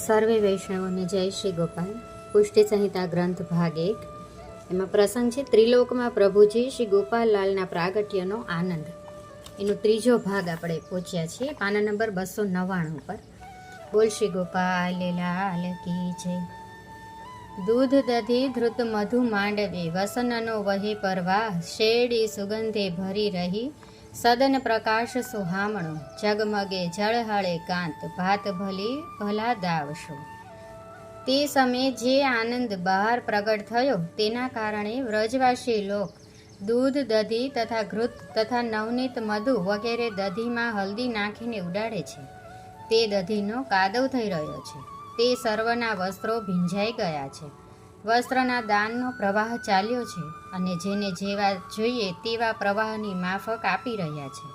સર્વે વૈષ્ણવોને જય શ્રી ગોપાલ. પુષ્ટિ સંહિતા ગ્રંથ ભાગ 1. એમાં પ્રસંગ છે ત્રિલોકમાં પ્રભુજી શ્રી ગોપાલલાલના પ્રાગટ્યનો આનંદ. એનો ત્રીજો ભાગ આપણે પહોંચ્યા છીએ પાના નંબર 299 પર. બોલ શ્રી ગોપાલ લાલ કી જય. દૂધ દધી ધૃત મધુ માંડવે વસનનો વહે પરવા શેડી સુગંધે ભરી રહી સદન પ્રકાશ સુહામણો જગમગે જળહળે કાંત ભાત ભલી ભલા દાવશો. તે સમયે જે આનંદ બહાર પ્રગટ થયો તેના કારણે વ્રજવાસી લોક દૂધ દધી તથા ઘૃત તથા નવનીત મધુ વગેરે દધીમાં હલ્દી નાખીને ઉડાડે છે. તે દધીનો કાદવ થઈ રહ્યો છે. તે સર્વના વસ્ત્રો ભીંજાઈ ગયા છે. વસ્ત્રના દાનનો પ્રવાહ ચાલ્યો છે અને જેને જેવા જોઈએ તેવા પ્રવાહની માફક આપી રહ્યા છે.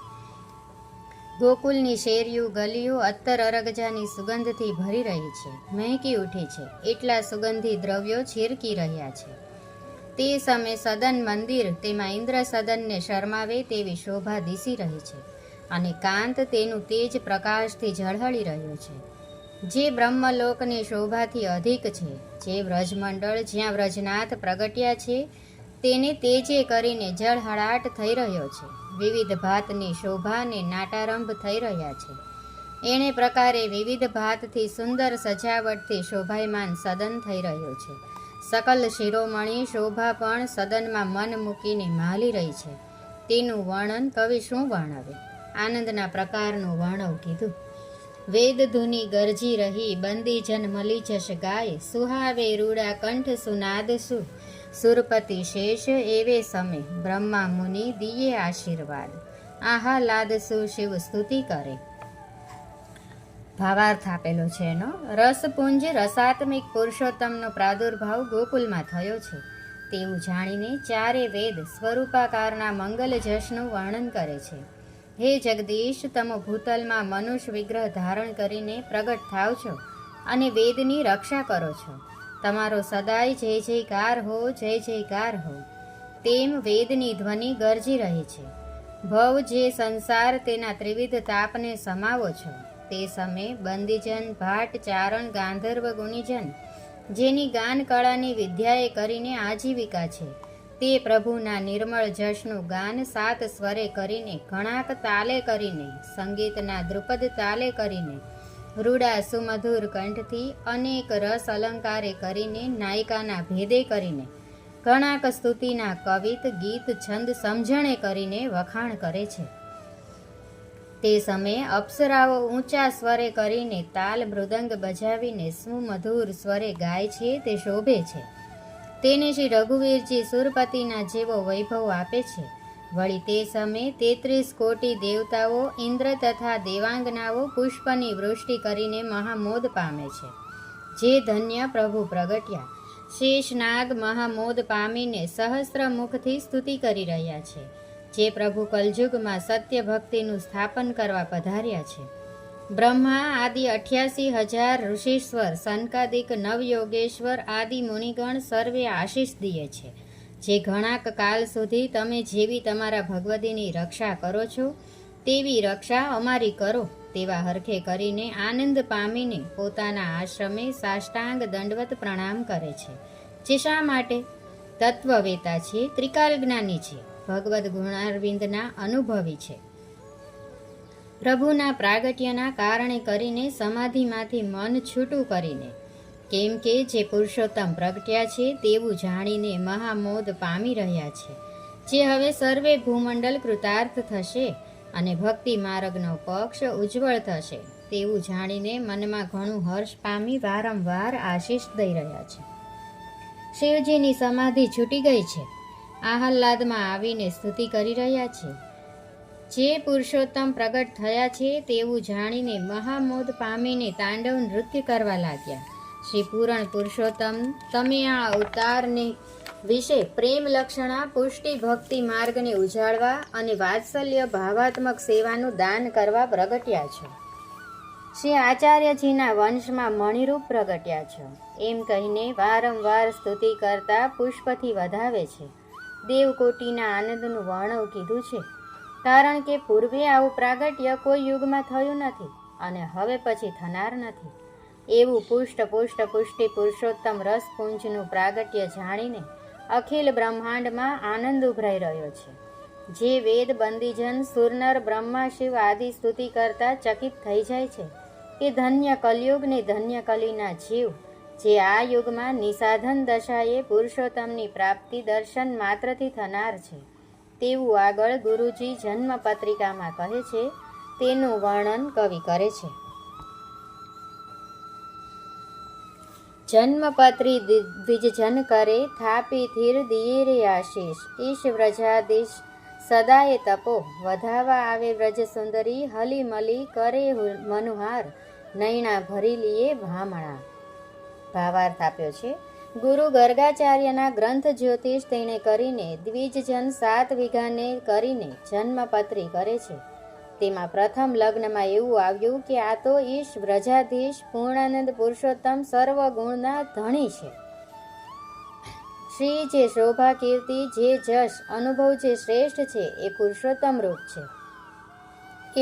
ગોકુલની શેરીઓ ગલીઓ અત્તર અરગજાની સુગંધથી ભરી રહી છે, મહેકી ઉઠી છે. એટલા સુગંધી દ્રવ્યો છીરકી રહ્યા છે. તે સમયે સદન મંદિર તેમાં ઇન્દ્ર સદનને શરમાવે તેવી શોભા દીસી રહી છે અને કાંત તેનું તેજ પ્રકાશથી ઝળહળી રહ્યો છે. જે બ્રહ્મલોકની શોભાથી અધિક છે, જે વ્રજમંડળ જ્યાં વ્રજનાથ પ્રગટ્યા છે તેને તેજે કરીને જળહળાટ થઈ રહ્યો છે. વિવિધ ભાતની શોભાને નાટારંભ થઈ રહ્યા છે. એણે પ્રકારે વિવિધ ભાતથી સુંદર સજાવટથી શોભાયમાન સદન થઈ રહ્યો છે. સકલ શિરોમણી શોભા પણ સદનમાં મન મૂકીને માલી રહી છે. તેનું વર્ણન કવિ શું વર્ણવે? આનંદના પ્રકારનું વર્ણવ કીધું. વેદ ધુની ગરજી રહી બંદીજન મલી જશ ગાય સુહાવે રૂડા કંઠ સુનાદ સુ સુરપતિ શેષ એવે સમે બ્રહ્મા મુનિ દિયે આશીર્વાદ આહાલાદ સુ શિવ સ્તુતિ કરે. ભાવાર્થ આપેલો છે એનો. રસપુંજ રસાત્મિક પુરુષોત્તમનો પ્રાદુર્ભાવ ગોકુલમાં થયો છે તેવું જાણીને ચારે વેદ સ્વરૂપાકારના મંગલ જશનું વર્ણન કરે છે. હે જગદીશ, તમે ભૂતલમાં મનુષ્ય વિગ્રહ ધારણ કરીને પ્રગટ થાવ છો અને વેદની રક્ષા કરો છો. તમારો સદાય જય જયકાર હો, જય જયકાર હો. તેમ વેદની ધ્વનિ ગરજી રહી છે. ભવ જે સંસાર તેના ત્રિવિધ તાપને સમાવો છો. તે સમયે બંદીજન ભાટ ચારણ ગાંધર્વ ગુણીજન જેની ગાન કળાની વિદ્યાએ કરીને આજીવિકા છે તે પ્રભુના નિર્મળ જશનું ગાન 7 સ્વરે કરીને ઘણાક તાલે કરીને સંગીતના દ્રુપદ તાલે કરીને રૂડા સુમધુર કંઠથી અનેક રસ અલંકારે કરીને નાયિકાના ભેદે કરીને ઘણાક સ્તુતિના કવિત ગીત છંદ સમજણે કરીને વખાણ કરે છે. તે સમયે અપ્સરાઓ ઊંચા સ્વરે કરીને તાલ મૃદંગ બજાવીને સુમધુર સ્વરે ગાય છે તે શોભે છે. તેને શ્રી રઘુવીરજી સુરપતિના જેવો વૈભવ આપે છે. વળી તે સમયે 33 કોટી દેવતાઓ ઇન્દ્ર તથા દેવાંગનાઓ પુષ્પની વૃષ્ટિ કરીને મહામોદ પામે છે. જે ધન્ય પ્રભુ પ્રગટ્યા શેષનાગ મહામોદ પામીને સહસ્ત્ર મુખથી સ્તુતિ કરી રહ્યા છે. જે પ્રભુ કલયુગમાં સત્ય ભક્તિનું સ્થાપન કરવા પધાર્યા છે. બ્રહ્મા આદિ 88,000 ઋષિશ્વર સનકાદિક નવયોગેશ્વર આદિ મુનિગણ સર્વે આશીષ દીએ છે. જે ઘણાક કાલ સુધી તમે જેવી તમારા ભગવતીની રક્ષા કરો છો તેવી રક્ષા અમારી કરો તેવા હરખે કરીને આનંદ પામીને પોતાના આશ્રમે સાષ્ટાંગ દંડવત પ્રણામ કરે છે. જે શા માટે? તત્વવેતા છે, ત્રિકાલ જ્ઞાની છે, ભગવદ્ ગુણારવિંદના અનુભવી છે. પ્રભુના પ્રાગટ્યના કારણે કરીને સમાધિમાંથી મન છૂટું કરીને કેમ કે જે પુરુષોત્તમ પ્રગટ્યા છે તેવું જાણીને મહામોદ પામી રહ્યા છે. જે હવે સર્વે ભૂમંડળ કૃતાર્થ થશે અને ભક્તિ માર્ગનો પક્ષ ઉજ્જવળ થશે તેવું જાણીને મનમાં ઘણું હર્ષ પામી વારંવાર આશીષ દઈ રહ્યા છે. શિવજીની સમાધિ છૂટી ગઈ છે. આહલાદમાં આવીને સ્તુતિ કરી રહ્યા છે. જે પુરુષોત્તમ પ્રગટ થયા છે તેવું જાણીને મહામોદ પામીને તાંડવ નૃત્ય કરવા લાગ્યા. શ્રી પૂરણ પુરુષોત્તમ, તમે આ અવતારને વિશે પ્રેમ લક્ષણા પુષ્ટિ ભક્તિ માર્ગને ઉજાળવા અને વાત્સલ્ય ભાવાત્મક સેવાનું દાન કરવા પ્રગટ્યા છો. શ્રી આચાર્યજીના વંશમાં મણિરૂપ પ્રગટ્યા છો એમ કહીને વારંવાર સ્તુતિ કરતા પુષ્પથી વધાવે છે. દેવકોટીના આનંદનું વર્ણવ કીધું છે. કારણ કે પૂર્વે આવું પ્રાગટ્ય કોઈ યુગમાં થયું નથી અને હવે પછી થનાર નથી. એવું પુષ્ટ પુષ્ટ પુષ્ટિ પુરુષોત્તમ રસપુંજનું પ્રાગટ્ય જાણીને અખિલ બ્રહ્માંડમાં આનંદ ઉભરાઈ રહ્યો છે. જે વેદ બંદીજન સુરનર બ્રહ્મા શિવ આદિ સ્તુતિ કરતા ચકિત થઈ જાય છે કે ધન્ય કલયુગને ધન્ય કલીના જીવ જે આ યુગમાં નિસાધન દશાએ પુરુષોત્તમની પ્રાપ્તિ દર્શન માત્રથી થનાર છે, તેવું આગળ ગુરુજી જન્મ પત્રિકામાં કહે છે. તેનું વર્ણન કવિ કરે છે. જન્મપત્રી દ્વિજજન કરે થાપી ધીર દિયે રે આશીષ ઈશ વ્રજાધીશ સદાય તપો વધાવા આવે વ્રજ સુંદરી હલી મલી કરે મનુહાર નૈણા ભરી લીએ ભામણા. ભાવાર્થ આપ્યો છે. ગુરુ ગર્ગાચાર્યના ગ્રંથ જ્યોતિષ તેણે કરીને દ્વિજજન 7 વીઘાને કરીને જન્મપત્રી કરે છે. તેમાં પ્રથમ લગ્નમાં એવું આવ્યું કે આ તો ઈશ વ્રજાધીશ પૂર્ણાનંદ પુરુષોત્તમ સર્વ ગુણના ધણી છે. શ્રી જે શોભા કીર્તિ જે જશ અનુભવ જે શ્રેષ્ઠ છે એ પુરુષોત્તમ રૂપ છે.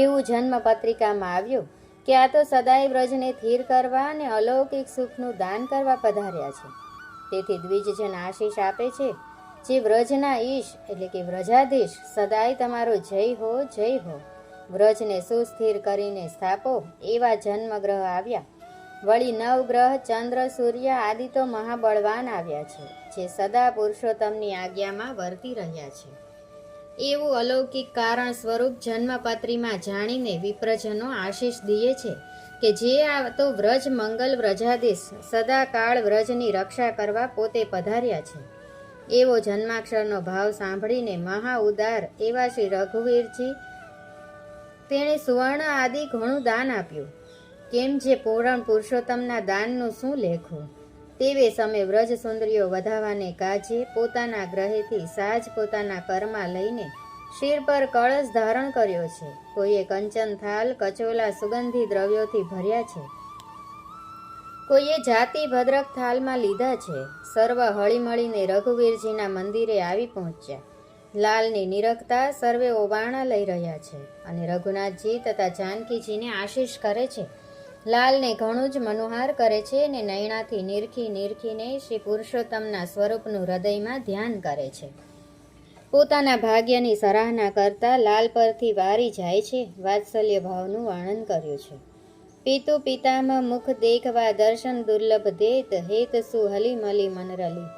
એવું જન્મ પત્રિકામાં આવ્યું કે આ તો સદાય વ્રજને થીર કરવા અને અલૌકિક સુખનું દાન કરવા પધાર્યા છે. તેથી દ્વિજજન આશીષ આપે છે. જે વ્રજના ઈશ એટલે કે વ્રજાધીશ સદાય તમારો જય હો જય હો. વ્રજને સુસ્થિર કરીને સ્થાપો એવા જન્મગ્રહ આવ્યા. વળી નવગ્રહ ચંદ્ર સૂર્ય આદિ તો મહાબળવાન આવ્યા છે, જે સદા પુરુષોત્તમની આજ્ઞામાં વર્તી રહ્યા છે. એવું અલૌકિક કારણ સ્વરૂપ જન્મપત્રીમાં જાણીને વિપ્રજનો આશીષ દીએ છે કે જે આ તો વ્રજ મંગલ વ્રજાધીશ સદાકાળ વ્રજની રક્ષા કરવા પોતે પધાર્યા છે. એવો જન્માક્ષરનો ભાવ સાંભળીને મહા ઉદાર એવા શ્રી રઘુવીરજી તેણે સુવર્ણ આદિ ઘણું દાન આપ્યું. કેમ જે પૂરણ પુરુષોત્તમના દાનનું શું લેખું. તેવે સમય વ્રજ સુંદરીઓ વધાવાને કાજે પોતાના ગ્રહેથી સાજ પોતાના કરમાં લઈને શિર પર કળશ ધારણ કર્યો છે. કોઈએ કંચન થાલ કચોલા સુગંધી દ્રવ્યોથી ભર્યા છે, કોઈએ જાતિ ભદ્રક થાલમાં લીધા છે. સર્વ હળીમળીને રઘુવીરજીના મંદિરે આવી પહોંચ્યા. લાલની નિરખતા સર્વે ઓબાણા લઈ રહ્યા છે અને રઘુનાથજી તથા જાનકીજીને આશીષ કરે છે. લાલને ઘણું જ મનોહાર કરે છે અને નયણાથી નિરખીને શ્રી પુરુષોત્તમના સ્વરૂપનું હૃદયમાં ધ્યાન કરે છે. પોતાના ભાગ્યની સરાહના કરતા લાલ પરથી વારી જાય છે. વાત્સલ્ય ભાવનું વર્ણન કર્યું છે. પિતુ પિતામહ મુખ દેખવા દર્શન દુર્લભ દેત હેત સુ હલી મલી મનરલી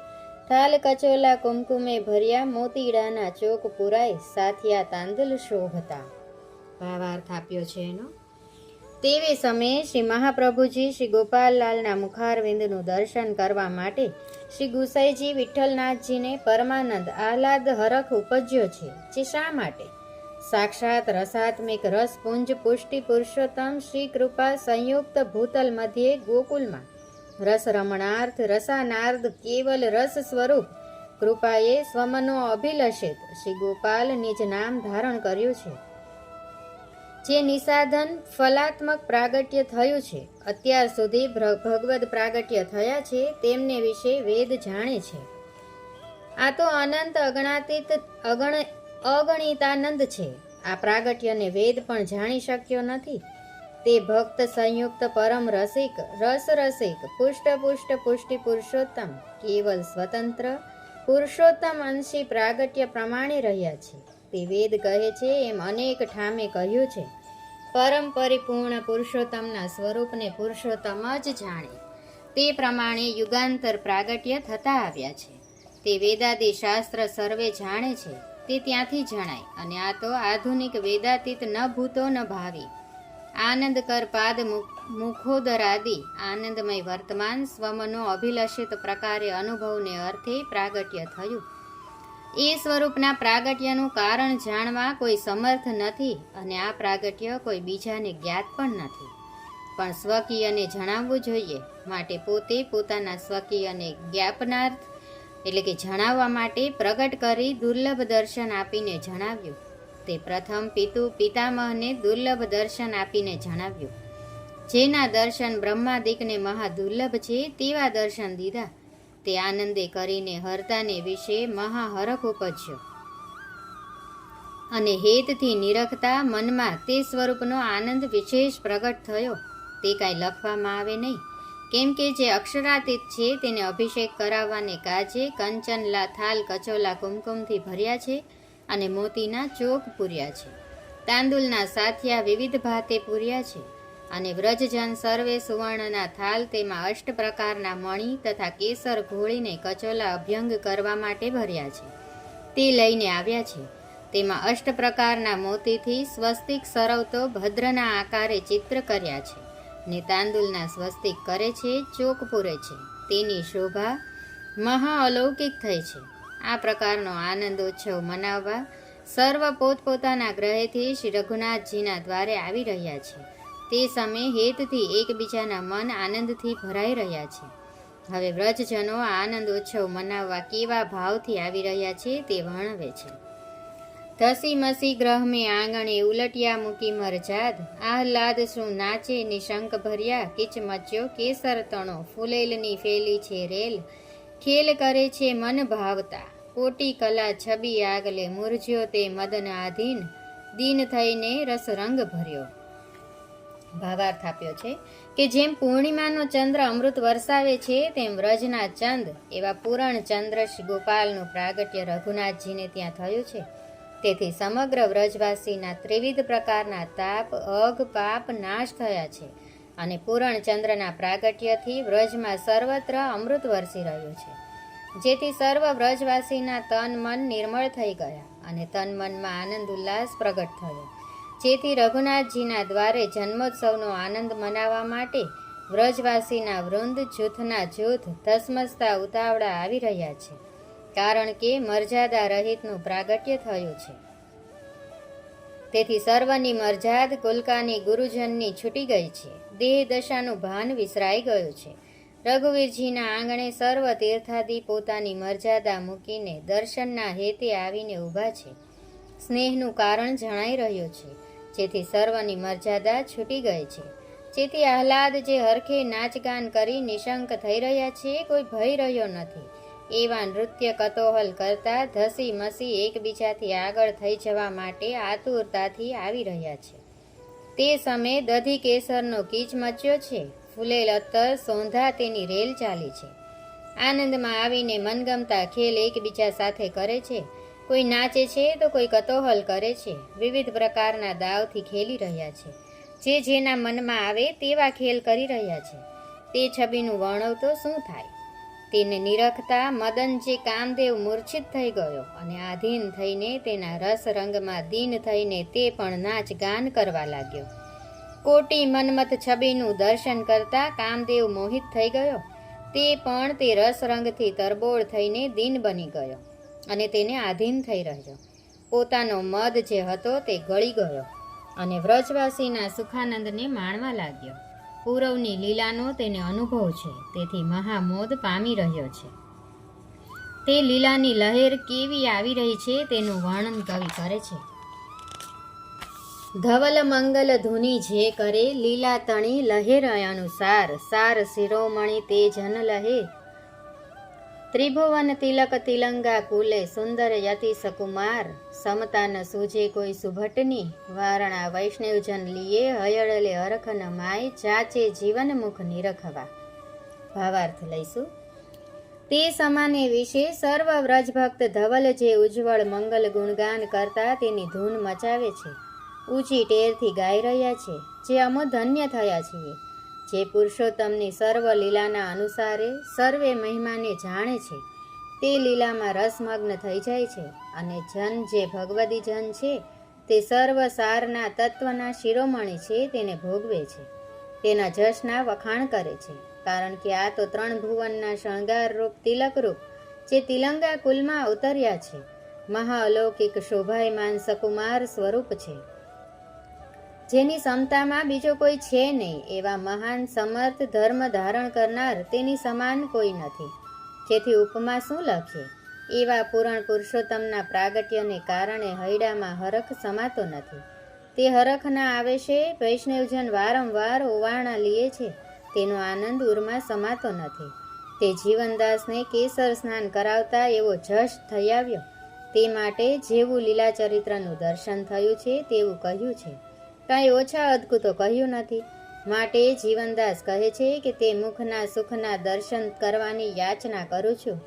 થાલ કચોલા કુમકુમે ભર્યા મોતીડાના ચોક પુરાય સાથિયા તાંદુલ શોભતા. ભાવાર્થ આપ્યો છે એનો. તેવે સમયે શ્રી મહાપ્રભુજી શ્રી ગોપાલલાલના મુખારવિંદનું દર્શન કરવા માટે શ્રી ગુસાઈજી વિઠ્ઠલનાથજીને પરમાનંદ આહલાદ હરખ ઉપજ્યો છે. જે શા માટે? સાક્ષાત રસાત્મિક રસપુંજ પુષ્ટિ પુરુષોત્તમ શ્રી કૃપા સંયુક્ત ભૂતલ મધ્યે ગોકુલમાં રસ રમણાર્થ રસાનાર્દ કેવલ રસ સ્વરૂપ કૃપાએ સ્વમનો અભિલષિત શ્રી ગોપાલ નિજ નામ ધારણ કર્યું છે. જે નિસાધન ફલાત્મક પ્રાગટ્ય થયું છે, અત્યાર સુધી ભગવદ પ્રાગટ્ય થયા છે તેમને વિશે વેદ જાણે છે. આ તો અનંત અગણાતીત અગણિતાનંદ છે. આ પ્રાગટ્યને વેદ પણ જાણી શક્યો નથી. તે ભક્ત સંયુક્ત પરમ રસિક રસ રસિક પુષ્ટ પુષ્ટ પુષ્ટિ પુરુષોત્તમ કેવલ સ્વતંત્ર પુરુષોત્તમ અંશી પ્રાગટ્ય પ્રમાણે રહ્યા છે. તે વેદ કહે છે એમ અનેક ઠામે કહ્યું છે. પરમ પરિપૂર્ણ પુરુષોત્તમના સ્વરૂપને પુરુષોત્તમ જ જાણે. તે પ્રમાણે યુગાંતર પ્રાગટ્ય થતા આવ્યા છે. તે વેદાદિ શાસ્ત્ર સર્વે જાણે છે. તે ત્યાંથી જણાય. અને આ તો આધુનિક વેદાતીત ન ભૂતો ન ભાવી આનંદ કર પાદ મુખોદરાદિ આનંદમય વર્તમાન સ્વમનો અભિલષિત પ્રકારે અનુભવને અર્થે પ્રાગટ્ય થયું. એ સ્વરૂપના પ્રાગટ્યનું કારણ જાણવા કોઈ સમર્થ નથી અને આ પ્રાગટ્ય કોઈ બીજાને જ્ઞાત પણ નથી. પણ સ્વકીયને જણાવવું જોઈએ માટે પોતે પોતાના સ્વકીયને જ્ઞાપનાર્થ એટલે કે જણાવવા માટે પ્રગટ કરી દુર્લભ દર્શન આપીને જણાવ્યું. તે પ્રથમ પિતામહને દુર્લભ દર્શન આપીને જણાવ્યું. જેના દર્શન બ્રહ્માદિકને મહા દુર્લભ છે તેવા દર્શન દીધા. તે આનંદે કરીને હરતાને વિશે મહાહરખ ઉપજ્યો અને હેતથી નિરખતા મનમાં તે સ્વરૂપનો આનંદ વિશેષ પ્રગટ થયો. તે કાંઈ લખવામાં આવે નહીં. કેમ કે જે અક્ષરાતીત છે તેને અભિષેક કરાવવાને કાજે કંચન થાલ કચોલા કુમકુમથી ભર્યા છે અને મોતીના ચોક પૂર્યા છે. તાંદુલના સાથિયા વિવિધ ભાતે પૂર્યા છે અને વ્રજજન સર્વે સુવર્ણના થાલ તેમાં 8 પ્રકારના મણી તથા કેસર ઘોળીને કચોલા અભ્યંગ કરવા માટે ભર્યા છે તે લઈને આવ્યા છે. તેમાં 8 પ્રકારના મોતીથી સ્વસ્તિક સરવતો ભદ્રના આકારે ચિત્ર કર્યા છે ને તાંદુલના સ્વસ્તિક કરે છે, ચોક પૂરે છે. તેની શોભા મહા અલૌકિક થઈ છે. આ પ્રકારનો આનંદોત્સવ મનાવવા સર્વ પોતપોતાના ગ્રહેથી શ્રી રઘુનાથજીના દ્વારે આવી રહ્યા છે. તે સમયે હેતથી એકબીજાના મન આનંદથી ભરાઈ રહ્યા છે. હવે વ્રજજનો આ આનંદોત્સવ મનાવવા કેવા ભાવથી આવી રહ્યા છે તે વર્ણવે છે. ધસી મસી ગ્રહ મેં આંગણે ઉલટિયા મૂકી મરજાદ, આહલાદ શું નાચે નિશંક ભર્યા, કિચ મચ્યો કેસર તણો, ફૂલેલની ફેલી છે રેલ, ખેલ કરે છે મન ભાવતા, કોટી કલા છબી આગલે, મુરજ્યો તે મદન આધીન, દીન થઈને રસ રંગ ભર્યો. ભાવાર્થ આપ્યો છે કે જેમ પૂર્ણિમાનો ચંદ્ર અમૃત વરસાવે છે તેમ વ્રજના ચંદ એવા પૂરણ ચંદ્ર શ્રી ગોપાલનું પ્રાગટ્ય રઘુનાથજીને ત્યાં થયું છે. તેથી સમગ્ર વ્રજવાસીના ત્રિવિધ પ્રકારના તાપ, અઘ, પાપ નાશ થયા છે અને પૂરણ ચંદ્રના પ્રાગટ્યથી વ્રજમાં સર્વત્ર અમૃત વરસી રહ્યું છે. જેથી સર્વ વ્રજવાસીના તન મન નિર્મળ થઈ ગયા અને તન મનમાં આનંદ ઉલ્લાસ પ્રગટ થયો. જેથી રઘુનાથજીના દ્વારે જન્મોત્સવનો આનંદ મનાવવા માટે વ્રજવાસીના વૃંદ જૂથના જૂથ ધસમસતા ઉતાવળા આવી રહ્યા છે. કારણ કે મર્યાદા રહિતનું પ્રાગટ્ય થયું છે. તેથી સર્વની મર્યાદ કુલકાની ગુરુજનની છૂટી ગઈ છે. દેહ દશાનું ભાન વિસરાઈ ગયું છે. રઘુવીરજીના આંગણે સર્વ તીર્થાદી પોતાની મર્યાદા મૂકીને દર્શનના હેતે આવીને ઊભા છે. સ્નેહનું કારણ જણાઈ રહ્યું છે. જેથી સર્વની મર્યાદા છૂટી ગઈ છે. જેથી આહલાદ જે હરખે નાચગાન કરી નિશંક થઈ રહ્યા છે, કોઈ ભય રહ્યો નથી. એવા નૃત્ય કતોહલ કરતા ધસી મસી એકબીજાથી આગળ થઈ જવા માટે આતુરતાથી આવી રહ્યા છે. તે સમયે દધી કેસરનો કીચ મચ્યો છે. ફૂલેલ અત્તર સોંધા તેની રેલ ચાલી છે. આનંદમાં આવીને મનગમતા ખેલ એકબીજા સાથે કરે છે. કોઈ નાચે છે તો કોઈ કતોહલ કરે છે. વિવિધ પ્રકારના દાવથી ખેલી રહ્યા છે. જે જેના મનમાં આવે તેવા ખેલ કરી રહ્યા છે. તે છબીનું વર્ણવ તો શું થાય? તેને નિરખતા મદન જે કામદેવ મૂર્છિત થઈ ગયો અને આધીન થઈને તેના રસ રંગમાં દીન થઈને તે પણ નાચ ગાન કરવા લાગ્યો. કોટી મન્મથ છબીનું દર્શન કરતા કામદેવ મોહિત થઈ ગયો. તે પણ તે રસ રંગથી તરબોળ થઈને દીન બની ગયો અને તેને આધીન થઈ રહ્યો. પોતાનો મદ જે હતો તે ગળી ગયો અને વ્રજવાસીના સુખાનંદને માણવા લાગ્યો. પૂરવની લીલાનો તેને અનુભવ છે. તેથી મહામોદ પામી રહ્યો છે. તે લીલાની લહેર કેવી આવી રહી છે તેનું વર્ણન કવિ કરે છે. ધવલ મંગલ ધુની જે કરે, લીલા તણી લહેર અનુસાર, સાર શિરોમણી તે જન લહે, ત્રિભુવન તિલક તિલંગા કુલે, સુંદર યતિ સકુમાર, સમતા ન સૂજે કોઈ સુભટની, વારણા વૈષ્ણવજન લીએ, હયળલે હરખ ન માય, ચાચે જીવન મુખ નિરખવા. ભાવાર્થ લઈશું. તે સમાને વિશે સર્વ વ્રજભક્ત ધવલ જે ઉજ્જવળ મંગલ ગુણગાન કરતા તેની ધૂન મચાવે છે. ઊંચી ટેરથી ગાઈ રહ્યા છે. જે અમો ધન્ય થયા છીએ. જે પુરુષોત્તમની સર્વ લીલાના અનુસારે સર્વે મહિમાને જાણે છે તે લીલામાં રસમગ્ન થઈ જાય છે અને જન જે ભગવદી જન છે તે સર્વ સારના તત્વના શિરોમણી છે તેને ભોગવે છે. તેના જશના વખાણ કરે છે. કારણ કે આ તો 3 ભુવનના શણગાર રૂપ તિલક રૂપ જે તિલંગા કુલમાં ઉતર્યા છે. મહાઅલૌકિક શોભાયમાન સકુમાર સ્વરૂપ છે. જેની ક્ષમતામાં બીજો કોઈ છે નહીં. એવા મહાન સમર્થ ધર્મ ધારણ કરનાર તેની સમાન કોઈ નથી. જેથી ઉપમા શું લખીએ? એવા પૂરણ પુરુષોત્તમના પ્રાગટ્યને કારણે હૈડામાં હરખ સમાતો નથી. તે હરખના આવેશે વૈષ્ણવજન વારંવાર ઓવારણા લીએ છે. તેનો આનંદ ઉરમાં સમાતો નથી. તે જીવનદાસને કેસર સ્નાન કરાવતા એવો જશ થઈ આવ્યો. તે માટે જેવું લીલા ચરિત્રનું દર્શન થયું છે તેવું કહ્યું છે. કાંઈ ઓછા અદકું તો કહ્યું નથી. માટે જીવનદાસ કહે છે કે તે મુખના સુખના દર્શન કરવાની યાચના કરું છું.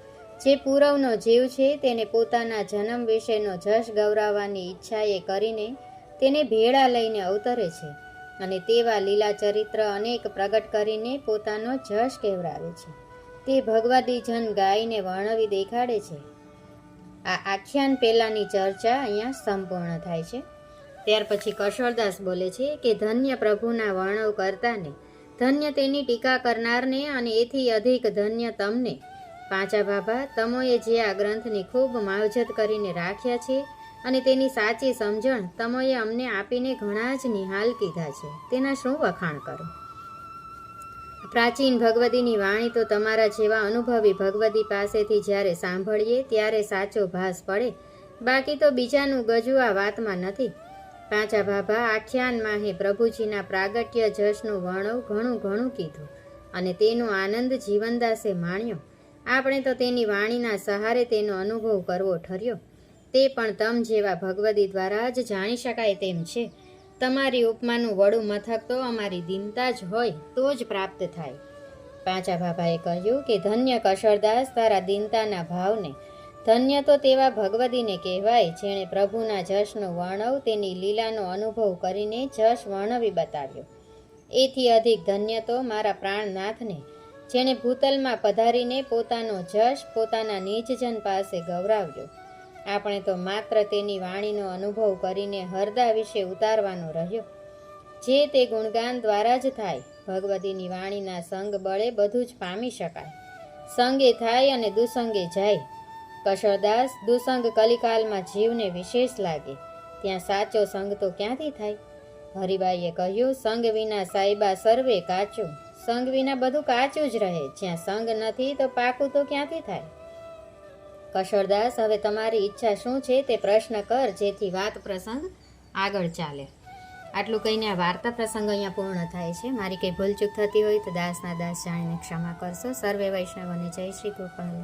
જે પૂરવનો જીવ છે તેને પોતાના જન્મ વિશેનો જશ ગૌરવવાની ઈચ્છાએ કરીને તેને ભેળા લઈને અવતરે છે અને તેવા લીલા ચરિત્ર અનેક પ્રગટ કરીને પોતાનો જશ કહેવરાવે છે. તે ભગવદી જન ગાયને વર્ણવી દેખાડે છે. આ આખ્યાન પહેલાંની ચર્ચા અહીંયા સંપૂર્ણ થાય છે. ત્યાર પછી કશોરદાસ બોલે છે કે ધન્ય પ્રભુના વર્ણવ કરતાને, ધન્ય તેની ટીકા કરનારને અને એથી અધિક ધન્ય તમને. પાંચા બાબા, તમોએ જે આ ગ્રંથની ખૂબ માવજત કરીને રાખ્યા છે અને તેની સાચી સમજણ તમોએ અમને આપીને ઘણા જ નિહાલ કીધા છે, તેના શું વખાણ કરો. પ્રાચીન ભગવદીની વાણી તો તમારા જેવા અનુભવી ભગવદી પાસેથી જ્યારે સાંભળીએ ત્યારે સાચો ભાસ પડે, બાકી તો બીજાનું ગજુ આ વાતમાં નથી. પાંચા બાબા, આખ્યાનમાં હે પ્રભુજીના પ્રાગટ્ય જશનું વર્ણવ ઘણું કીધું અને તેનો આનંદ જીવનદાસે માણ્યો. આપણે તો તેની વાણીના સહારે તેનો અનુભવ કરવો ઠર્યો. તે પણ તમ જેવા ભગવદી દ્વારા જ જાણી શકાય તેમ છે. તમારી ઉપમાનું વડું મથક તો અમારી દીનતા જ હોય તો જ પ્રાપ્ત થાય. પાંચા બાબાએ કહ્યું કે ધન્ય કશોરદાસ તારા દીનતાના ભાવને. ધન્ય તો તેવા ભગવદીને કહેવાય જેણે પ્રભુના જશનો વર્ણવ તેની લીલાનો અનુભવ કરીને જશ વર્ણવી બતાવ્યો. એથી અધિક ધન્ય તો મારા પ્રાણનાથને, જેણે ભૂતલમાં પધારીને પોતાનો જશ પોતાના નીચજન પાસે ગૌરાવ્યો. આપણે તો માત્ર તેની વાણીનો અનુભવ કરીને હરદા વિશે ઉતારવાનો રહ્યો. જે તે ગુણગાન દ્વારા જ થાય. ભગવદીની વાણીના સંગ બળે બધું જ પામી શકાય. સંગે થાય અને દુસંગે જાય. કશોરદાસ, દુસંગ કલિકાલમાં જીવને વિશેષ લાગે, ત્યાં સાચો સંગ તો ક્યાંથી થાય. હરિબાઈએ કહ્યું, સંગ વિના સાઈબા સર્વે કાચું. સંગ વિના બધું કાચું જ રહે. જ્યાં સંગ નથી તો પાકું તો ક્યાંથી થાય. કશોરદાસ, હવે તમારી ઈચ્છા શું છે તે પ્રશ્ન કર, જેથી વાત પ્રસંગ આગળ ચાલે. આટલું કહીને આ વાર્તા પ્રસંગ અહીંયા પૂર્ણ થાય છે. મારી કંઈ ભૂલચૂક થતી હોય તો દાસના દાસ જાણીને ક્ષમા કરશો. સર્વે વૈષ્ણવોને જય શ્રી ગોપાલ.